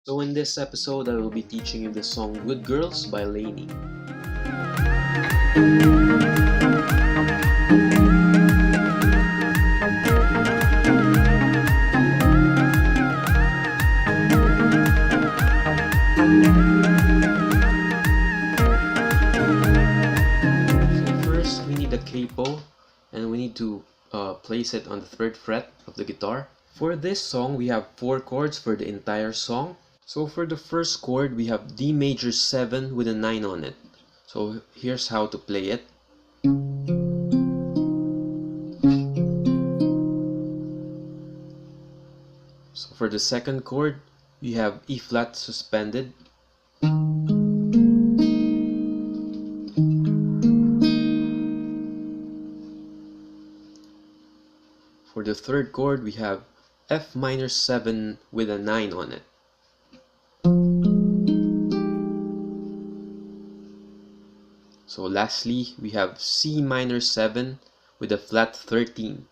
So in this episode, I will be teaching you the song Good Girls by Lany. So first, we need a capo, and we need to place it on the 3rd fret of the guitar. For this song, we have 4 chords for the entire song. So for the first chord, we have D major 7 with a 9 on it. So here's how to play it. So for the second chord, we have E flat suspended. For the third chord, we have F minor 7 with a 9 on it. So lastly, we have C minor 7 with a flat 13.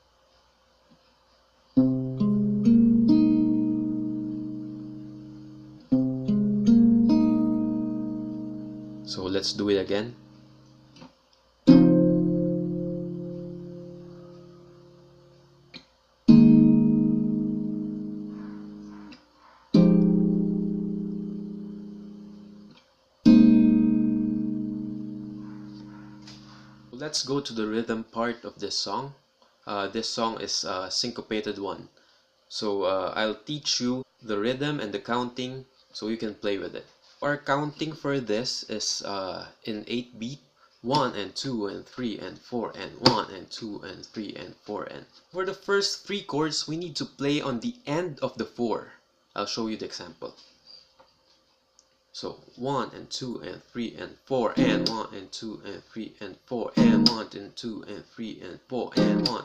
So let's do it again. Let's go to the rhythm part of this song. This song is a syncopated one. So I'll teach you the rhythm and the counting so you can play with it. Our counting for this is in 8 beat. 1 and 2 and 3 and 4 and 1 and 2 and 3 and 4 and. For the first 3 chords, we need to play on the end of the 4. I'll show you the example. So 1 and 2 and 3 and 4 and 1 and 2 and 3 and 4 and 1 and 2 and 3 and 4 and 1.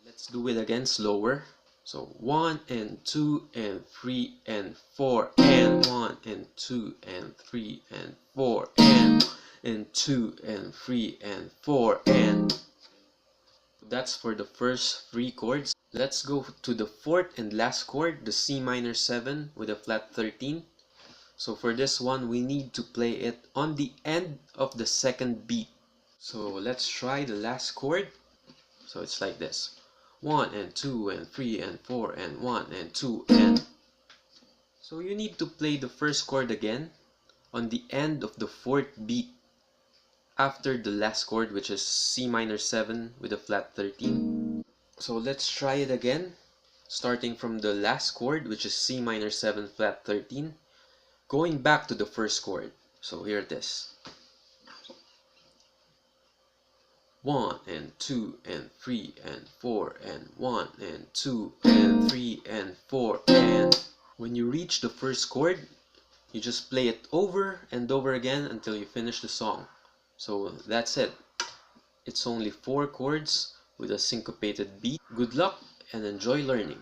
Let's do it again slower. So 1 and 2 and 3 and 4 and 1 and 2 and 3 and 4 and 2 and 3 and 4 and. That's for the first 3 chords. Let's go to the 4th and last chord, the C minor 7 with a flat 13. So for this one, we need to play it on the end of the 2nd beat. So let's try the last chord. So it's like this. 1 and 2 and 3 and 4 and 1 and 2 and. So you need to play the first chord again on the end of the 4th beat after the last chord, which is C minor 7 with a flat 13. So let's try it again, starting from the last chord, which is C minor 7 flat 13. Going back to the first chord. So here it is. 1 and 2 and 3 and 4 and 1 and 2 and 3 and 4 and. When you reach the first chord, you just play it over and over again until you finish the song. So that's it. It's only 4 chords with a syncopated beat. Good luck and enjoy learning.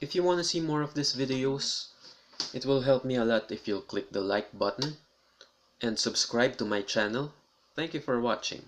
If you want to see more of these videos, it will help me a lot if you'll click the like button and subscribe to my channel. Thank you for watching.